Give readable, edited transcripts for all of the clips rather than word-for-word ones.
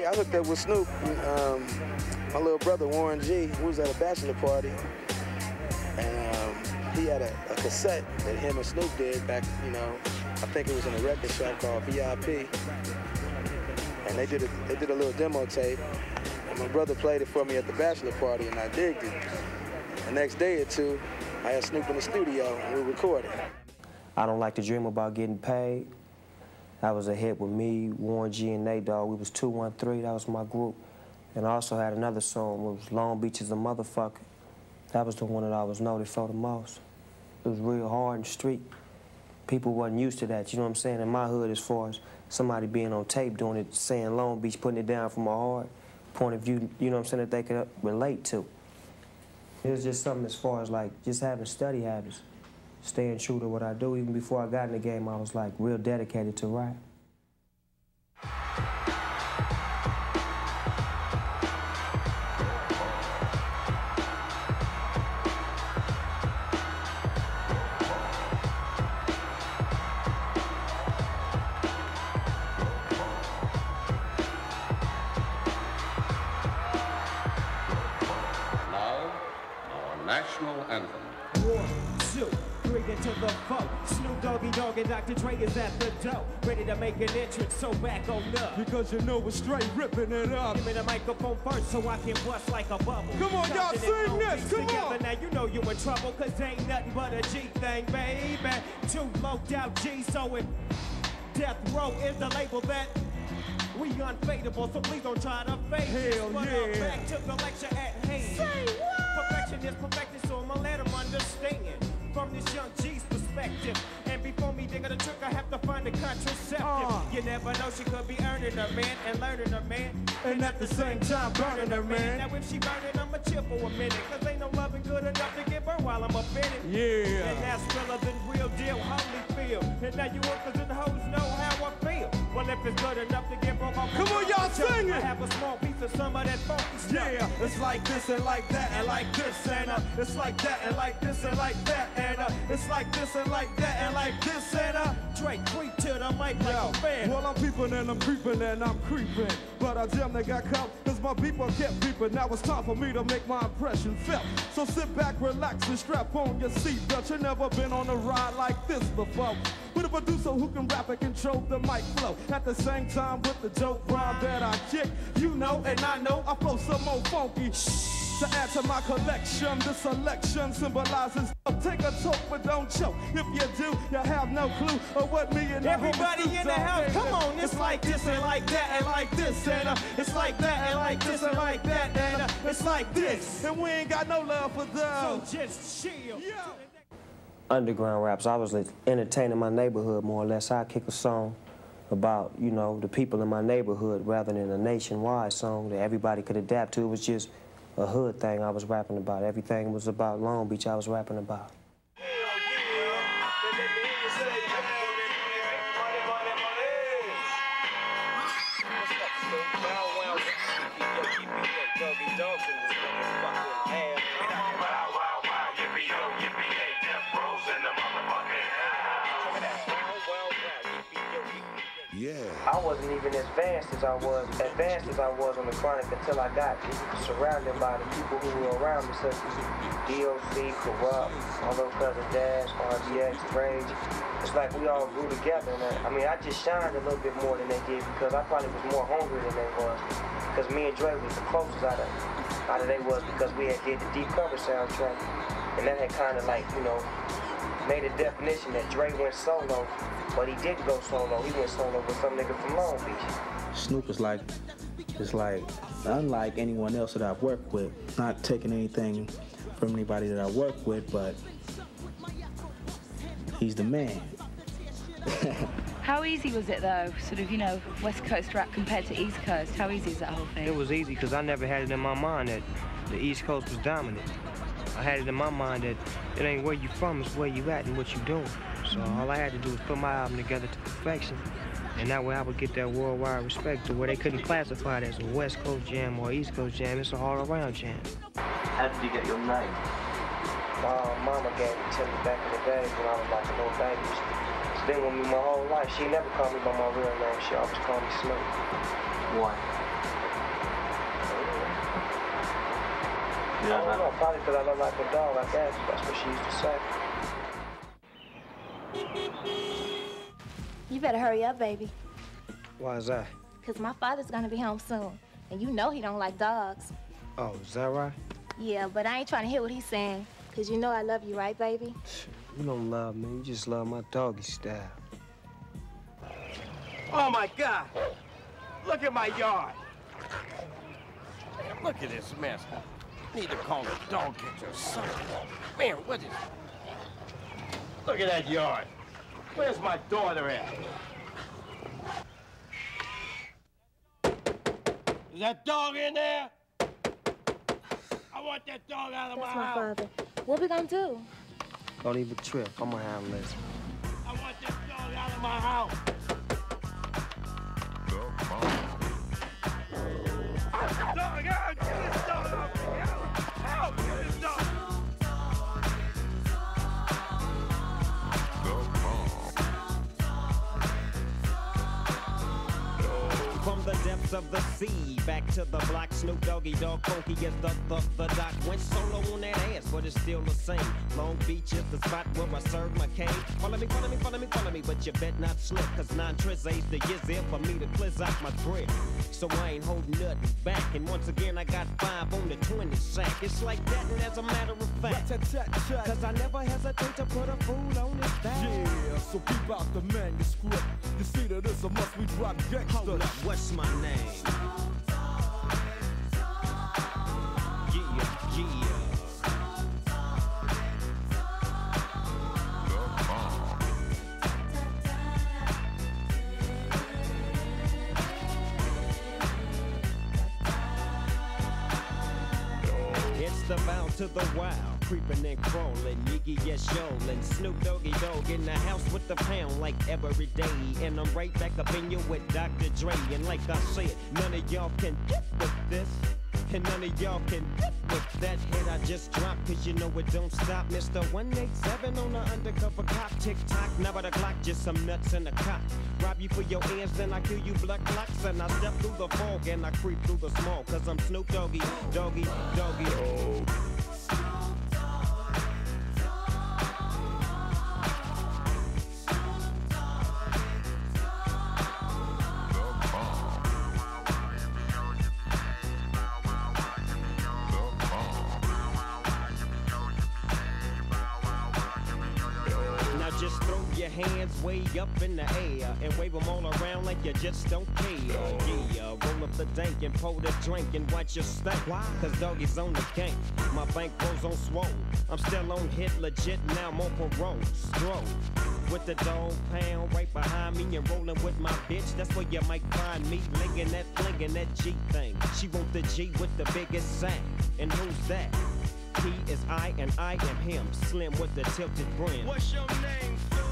I hooked up with Snoop. My little brother, Warren G, was at a bachelor party. And he had a cassette that him and Snoop did back, I think it was in a record shop called VIP. And they did a little demo tape. And my brother played it for me at the bachelor party, and I digged it. The next day or two, I had Snoop in the studio, and we recorded. I Don't Like to Dream About Getting Paid. That was a hit with me, Warren G, and Nate Dogg. We was 213, that was my group. And I also had another song, which was Long Beach is a Motherfucker. That was the one that I was noted for the most. It was real hard and street. People wasn't used to that, you know what I'm saying? In my hood, as far as somebody being on tape doing it, saying Long Beach, putting it down from a hard point of view, you know what I'm saying, that they could relate to. It was just something as far as like just having study habits, staying true to what I do. Even before I got in the game, I was like real dedicated to rap. National anthem. 1, 2, 3 into the vote. Snoop Doggy Dogg and Dr. Dre is at the door, ready to make an entrance, so back on up. Because you know we're straight ripping it up. Give me the microphone first so I can bust like a bubble. Come on, y'all, sing this, come on. Now you know you in trouble, cause ain't nothing but a G thing, baby. 2 loped out G's, so it Death Row is the label that we unfadable, so please don't try to fake this. Hell but yeah. Back to the lecture at hand. Say what? Perfection is perfected, so I'ma let them understand from this young G's perspective. And before me digging a trick, I have to find a contraceptive. You never know, she could be earning her man and learning her man, and at the same time burning her man. Now if she burning, I'ma chill for a minute, cause ain't no loving good enough to give her while I'm up in it. Yeah. And that's realer than real deal, Holyfield. And now you hookers and hoes know how I feel. Well, if it's good enough to give her my come on, y'all, sing it. I have a small piece of some of that funky stuff. Yeah, it's like this and like that and like this and it's like that and like this and like that and it's like this and like that and like this and Drake creep to the mic like a fan. Well, I'm peeping and I'm creeping and I'm creeping, but I damn near got caught cause my people kept peeping. Now it's time for me to make my impression felt. So sit back, relax, and strap on your seatbelt. You never been on a ride like this before. With a producer who can rap and control the mic flow. At the same time with the dope rhyme that I kick. You know and I know I flow some more funky. To add to my collection, this selection symbolizes take a toke but don't choke. If you do, you have no clue of what me and everybody in the house, come on, it's like this and like that and like this and it's like that and like this and like that and it's like this. And we ain't got no love for them. So just chill. Yeah. Underground raps, I was entertaining my neighborhood more or less. I kick a song about, you know, the people in my neighborhood rather than a nationwide song that everybody could adapt to. It was just a hood thing I was rapping about. Everything was about Long Beach I was rapping about. Yeah. I wasn't even as advanced as I was on the chronic until I got surrounded by the people who were around me, such as DOC, Corrupt, all those cousins, Dash, RBX, Rage. It's like we all grew together. And I mean, I just shined a little bit more than they did because I probably was more hungry than they was. Because me and Dre was the closest out of they was because we had did the Deep Cover soundtrack. And that had kind of like, you know, made a definition that Dre went solo. But he didn't go solo. He went solo with some nigga from Long Beach. Snoop is like unlike anyone else that I've worked with. Not taking anything from anybody that I work with, but he's the man. How easy was it though, sort of, you know, West Coast rap compared to East Coast? How easy is that whole thing? It was easy because I never had it in my mind that the East Coast was dominant. I had it in my mind that it ain't where you from, it's where you at and what you doing. So all I had to do was put my album together to perfection, and that way I would get that worldwide respect to where they couldn't classify it as a West Coast jam or East Coast jam. It's a all-around jam. How did you get your name? My mama gave it to me back in the day when I was like a little baby. She's been with me my whole life. She never called me by my real name. She always called me Snoop. Why? I don't know, probably because I look like a dog, I guess. That's what she used to say. You better hurry up, baby. Why is that? Because my father's going to be home soon. And you know he don't like dogs. Oh, is that right? Yeah, but I ain't trying to hear what he's saying. Because you know I love you, right, baby? You don't love me. You just love my doggy style. Oh, my God. Look at my yard. Man, look at this mess. Need to call a dog catcher or something. Man, what is... Look at that yard. Where's my daughter at? Is that dog in there? I want that dog out of my house. That's my father. What we gonna do? Don't even trip. I'm gonna handle this. I want that dog out of my house. Dog, out! Get this dog out! Out! Get this dog! From the depths of the sea, back to the block, Snoop Doggy Dogg, funky as the doc. Went solo on that ass, but it's still the same. Long Beach is the spot where I serve my cane. Follow me, but you bet not slip, cause 9 tris ain't the years there for me to cleanse out my grip. So I ain't holding nothing back, and once again I got 5 on the 20 sack. It's like that, and as a matter of fact, cause I never hesitate to put a fool on his back. Yeah, so keep out the manuscript. You see that it's a must we drop gangsta. Hold up, what's my name? Yeah. It's the bound to the wild, creeping and crawling, Yiggy yes yolin', Snoop Doggy Dogg in the house with the pound like every day, and I'm right back up in you with Dr. Dre, and like I said, none of y'all can get with this, and none of y'all can get with that hit I just dropped, cause you know it don't stop, Mr. 187 on the undercover cop, tick-tock, now by the clock, just some nuts in the cop, rob you for your ends, then I kill you blood clocks, and I step through the fog, and I creep through the small, cause I'm Snoop Doggy, Doggy, Doggy, oh. Just throw your hands way up in the air and wave them all around like you just don't care. Yeah, roll up the dank and pour the drink and watch your stank. Cause doggy's on the gang. My bankroll's on swole. I'm still on hit legit, now I'm on parole. Stroll with the dog pound right behind me and rolling with my bitch. That's where you might find me flinging that G thing. She want the G with the biggest sack. And who's that? He is I and I am him, slim with the tilted brim. What's your name, fool?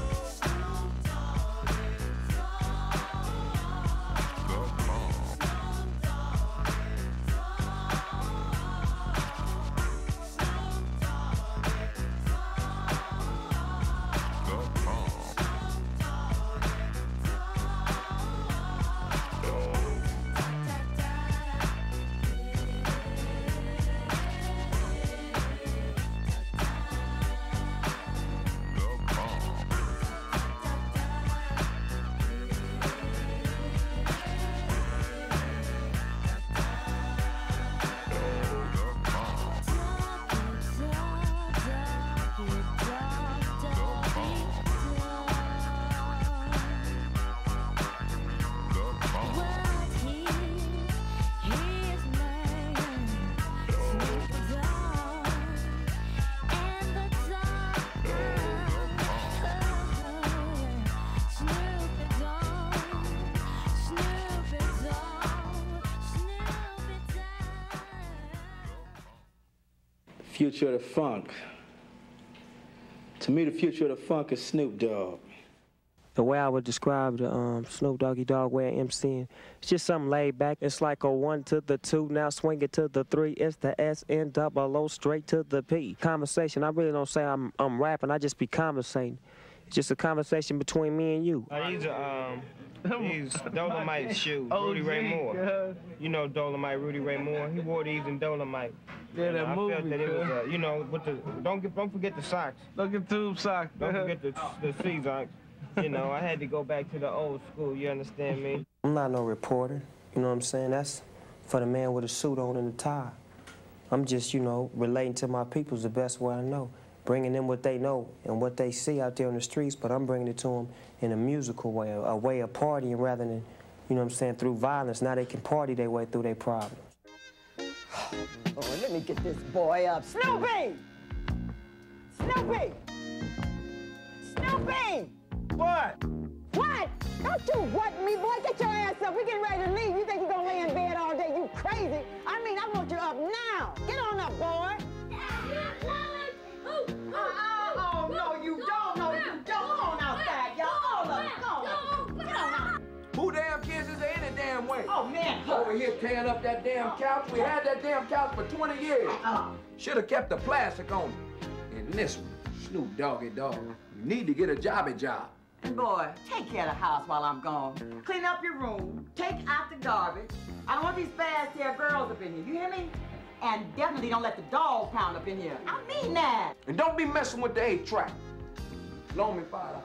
Future of the funk. To me, the future of the funk is Snoop Dogg. The way I would describe the Snoop Doggy Dogg way of MCing, it's just something laid back. It's like a 1 to the 2, now swing it to the 3. It's the S-N-double-O straight to the P. Conversation, I really don't say I'm rapping, I just be conversating. Just a conversation between me and you. These Dolomite shoes, Rudy Ray Moore. You know Dolomite, Rudy Ray Moore. He wore these in Dolomite. Yeah, that I movie. felt that it was, you know, with the don't forget the socks. Don't get tube socks. Don't forget the sea socks. You know, I had to go back to the old school. You understand me? I'm not no reporter. You know what I'm saying? That's for the man with a suit on and a tie. I'm just, you know, relating to my peoples the best way I know. Bringing them what they know and what they see out there on the streets, but I'm bringing it to them in a musical way, a way of partying rather than, you know what I'm saying, through violence. Now they can party their way through their problems. Oh, let me get this boy up. Snoopy! Snoopy! Snoopy! What? What? Don't you what me, boy? Get your ass up. We're getting ready to leave. You think you're gonna lay in bed all day? You crazy. I mean, I want you up now. Get on up, boy. Oh, no, you don't. No, you don't. Come on outside, y'all. All of them. Go on. Get on out. Who damn kids is there any damn way? Oh, man. Over here tearing up that damn couch. We had that damn couch for 20 years. Should have kept the plastic on it. And this one, Snoop Doggy Dogg. You need to get a jobby job. Boy, take care of the house while I'm gone. Clean up your room. Take out the garbage. I don't want these fast-hair girls up in here. You hear me? And definitely don't let the dog pound up in here. I mean that. And don't be messing with the 8-track. Loan me $5.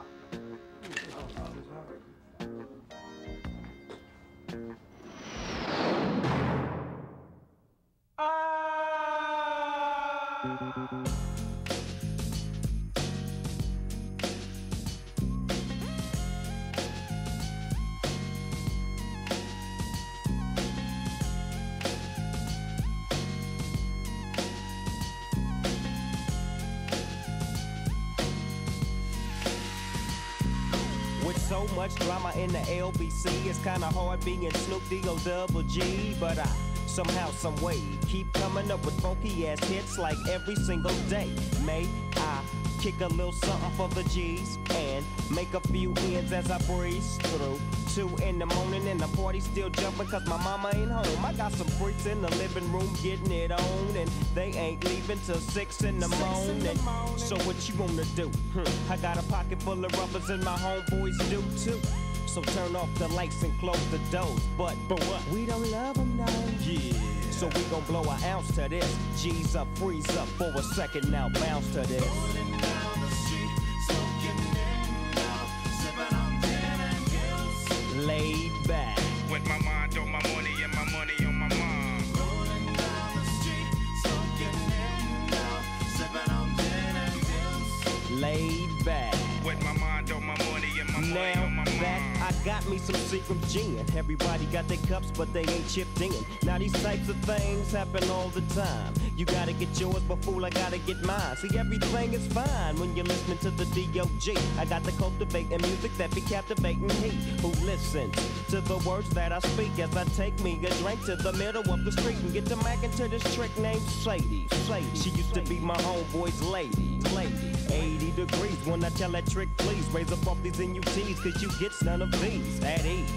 So much drama in the LBC, it's kinda hard being Snoop D-O-double-G, but I somehow, some way keep coming up with funky ass hits like every single day. May I kick a little something for the G's and make a few ends as I breeze through 2 in the morning and the party still jumping cause my mama ain't home. I got some freaks in the living room getting it on and they ain't leaving till 6 in the morning. So what you wanna do? I got a pocket full of rubbers and my homeboys do too. So turn off the lights and close the doors. But what? We don't love them now. Yeah. So we gon' blow an ounce to this. G's up, freeze up for a second now, bounce to this. Rolling down the street, smoking in now, sipping on gin and gills. Laid back. With my mind on my money and my money on my mind. Rolling down the street, smoking in now, sipping on gin and gills. Laid back. With my mind on my money and my money on my mind. I got me some secret gin. Everybody got their cups, but they ain't chipped in. Now these types of things happen all the time. You gotta get yours, but fool, I gotta get mine. See, everything is fine when you're listening to the D.O.G. I got the cultivating music that be captivating he who listens to the words that I speak as I take me a drink to the middle of the street and get to mackin' to this trick named Sadie. She used to be my homeboy's lady. 80 degrees when I tell that trick, please raise up off these NUTs, cause you get none of these. At ease.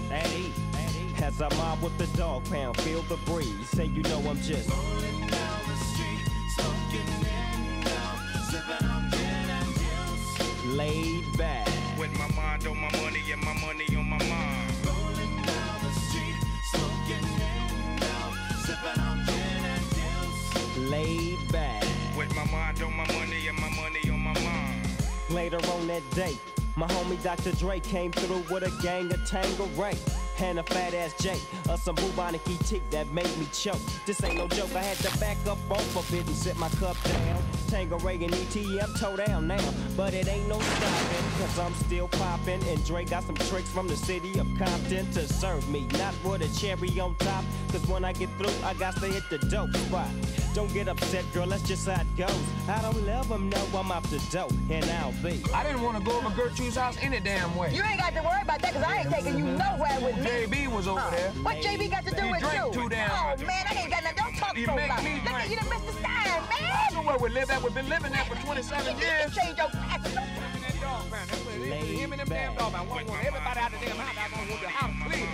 As I mob with the dog pound, feel the breeze. Say you know I'm just rolling down the street, smoking in now, sipping on gin and gills. Laid back. With my mind on my money and my money on my mind. Rolling down the street, smoking in now, sipping on gin and gills. Laid back. With my mind on my money and my money on my mind. Later on that day, my homie Dr. Dre came through with a gang of Tangeray and a fat ass J, some bubonic ET that made me choke. This ain't no joke, I had to back up off of it and sit my cup down. Tangeray and ET, I'm toe down now, but it ain't no stopping, cause I'm still popping. And Dre got some tricks from the city of Compton to serve me, not with a cherry on top, cause when I get through, I got to hit the dope spot. Don't get upset, girl, that's just how it goes. I don't love them, no, I'm out the dope, and I'll be. I didn't want to go over Gertrude's house any damn way. You ain't got to worry about that, cause I ain't taking you nowhere with me. JB was over there. What JB got to do with you? Too damn oh, man, I ain't got nothing. Don't talk so loud. Look at you done missed the sign, man. I know where we live at. We've been living there for 27 years. Change your taxes. Him and them damn dog man. Everybody out the damn house. I want the house clear.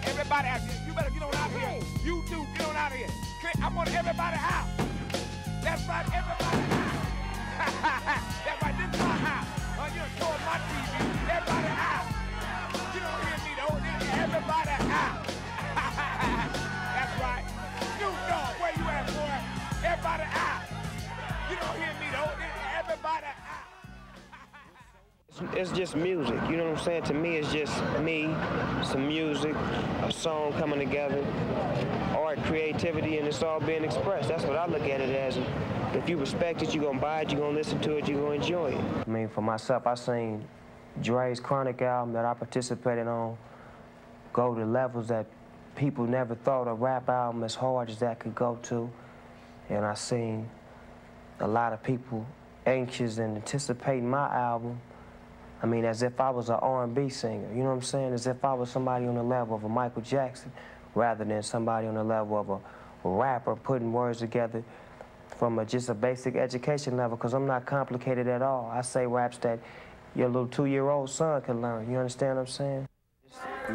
Everybody out here. You better get on out here. You too, get on out of here. I want everybody out. That's right, everybody out. That's right, this is my house. You're me though. Everybody. It's just music, you know what I'm saying? To me, it's just me, some music, a song coming together, art, creativity, and it's all being expressed. That's what I look at it as. If you respect it, you're gonna buy it, you're gonna listen to it, you're gonna enjoy it. I mean, for myself, I seen Dre's Chronic album that I participated on go to levels that people never thought a rap album as hard as that could go to. And I seen a lot of people anxious and anticipating my album. I mean, as if I was an R&B singer, you know what I'm saying? As if I was somebody on the level of a Michael Jackson, rather than somebody on the level of a rapper putting words together from just a basic education level, because I'm not complicated at all. I say raps that your little 2-year-old son can learn, you understand what I'm saying?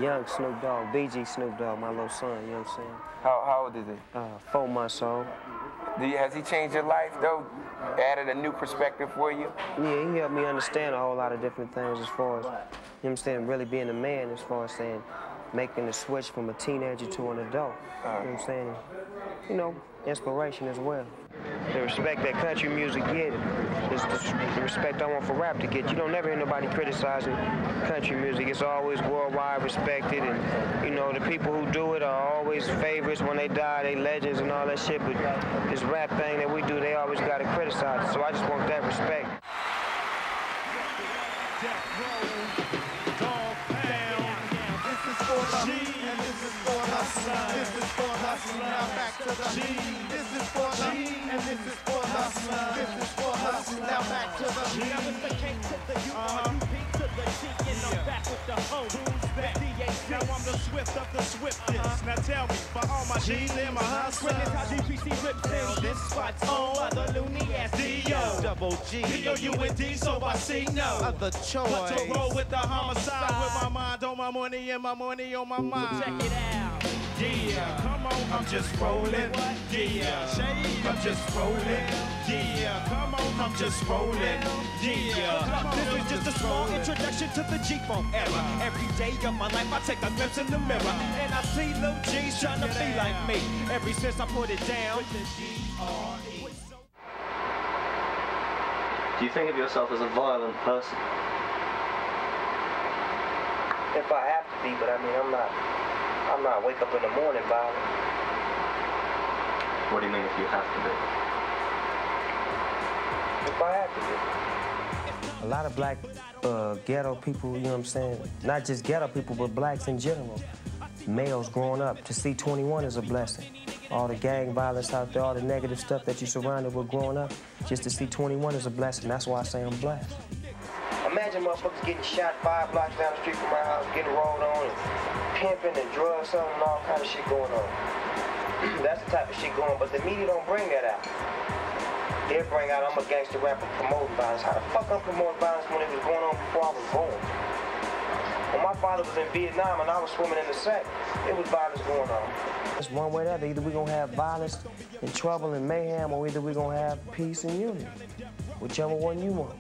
Young Snoop Dogg, BG Snoop Dogg, my little son, you know what I'm saying? How old is he? 4 months old. Has he changed your life, though? Added a new perspective for you? Yeah, he helped me understand a whole lot of different things as far as, you know what I'm saying, really being a man, as far as saying, making the switch from a teenager to an adult. You know what I'm saying? You know, inspiration as well. The respect that country music get is the respect I want for rap to get. You don't never hear nobody criticizing country music. It's always worldwide respected, and, you know, the people who do it are always favorites. When they die, they legends and all that shit, but this rap thing that we do, they always gotta criticize it, so I just want that respect. This is for hustling. Now back to the G. This is for hustling, and this is for hustling. This is for hustling. Now back to the G. Now it's the K to the U, R-U-P to the G, and I'm back with the home. Who's that? Now I'm the swift of the swiftest. Now tell me, for all my G's and my hustlers, how GPC rips down this spot's owned by the loony ass D.O. Double G. D-O-U-N-D, so I see no other choice but to roll with the homicide, with my mind on my money and my money on my mind. Check it out. Yeah, come on, I'm just rolling. Yeah, shade, I'm just rolling. Yeah, come on, I'm just rolling. Yeah, this is just a small introduction to the G-Funk era. Every day of my life, I take a glimpse in the mirror, and I see little G's trying to be like me. Ever since I put it down. Do you think of yourself as a violent person? If I have to be, but I mean, I'm not wake up in the morning violent. What do you mean if you have to be? If I have to be. A lot of black ghetto people, you know what I'm saying? Not just ghetto people, but blacks in general. Males growing up, to see 21 is a blessing. All the gang violence out there, all the negative stuff that you surrounded with growing up, just to see 21 is a blessing. That's why I say I'm blessed. Imagine motherfuckers getting shot 5 blocks down the street from my house, getting rolled on, and pimping and drugs selling and all kind of shit going on. That's the type of shit going on, but the media don't bring that out. They bring out, I'm a gangster rapper promoting violence. How the fuck I'm promoting violence when it was going on before I was born? When my father was in Vietnam and I was swimming in the sack, it was violence going on. It's one way or the other. Either we're gonna have violence and trouble and mayhem, or either we're gonna have peace and unity. Whichever one you want.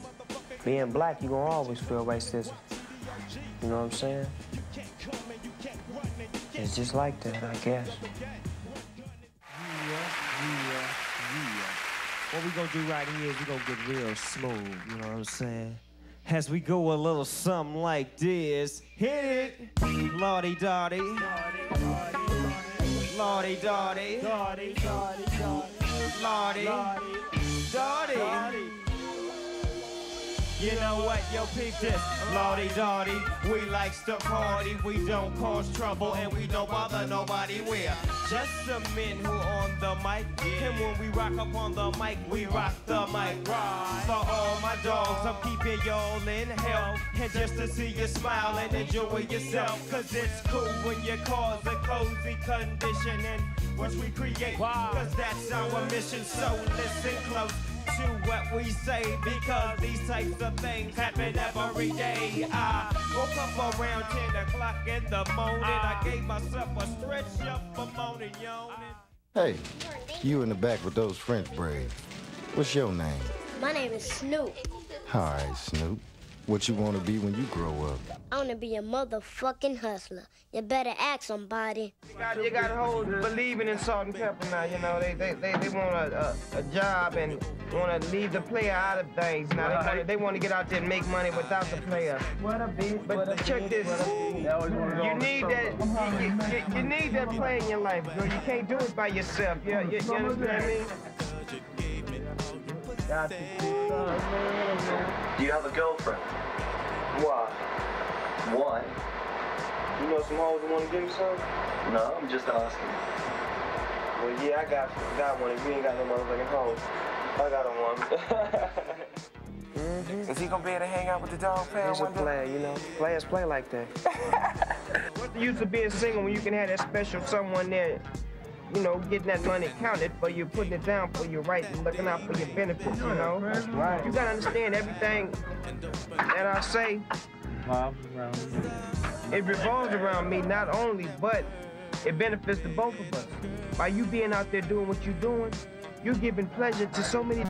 Being black, you're gonna always feel racism. You know what I'm saying? It's just like that, I guess. Yeah. What we gonna do right here is we gonna get real smooth, you know what I'm saying? As we go a little something like this. Hit it! Lordy Dotty. Lordy Dotty. Lordy Dotty. You know what, yo, peep this, Lordy Dotty. We likes to party, we don't cause trouble, and we don't bother nobody. We're just some men who on the mic, and when we rock up on the mic, we rock the mic. For all my dogs, I'm keeping y'all in health, and just to see you smile and enjoy yourself, cause it's cool when you cause a cozy condition, and which we create, cause that's our mission, so listen close to what we say, because these types of things happen every day. I woke up around 10 o'clock in the morning. I gave myself a stretch up for morning yawning. Hey, you in the back with those French braids. What's your name? My name is Snoop. All right, Snoop. what you want to be when you grow up. I want to be a motherfucking hustler. You better ask somebody. You got hoes believing in salt and pepper now, you know. They want a job and want to leave the player out of things. Now they want to get out there and make money without the player. But check this. You need that. You need that player in your life, girl. You can't do it by yourself. You understand me? Do you have a girlfriend? Why? Why? You know some hoes who want to give me some? No, I'm just asking. Well, yeah, I got one. If you ain't got no motherfucking hoes, I got one. Is he gonna be able to hang out with the dog pound? He's a player, you know. Players play like that. What's the use of being single when you can have that special someone there, you know, getting that money counted for you, putting it down for you, right, and looking out for your benefits, you know? That's right. You gotta understand everything that I say, it revolves around me not only, but it benefits the both of us. By you being out there doing what you're doing, you're giving pleasure to so many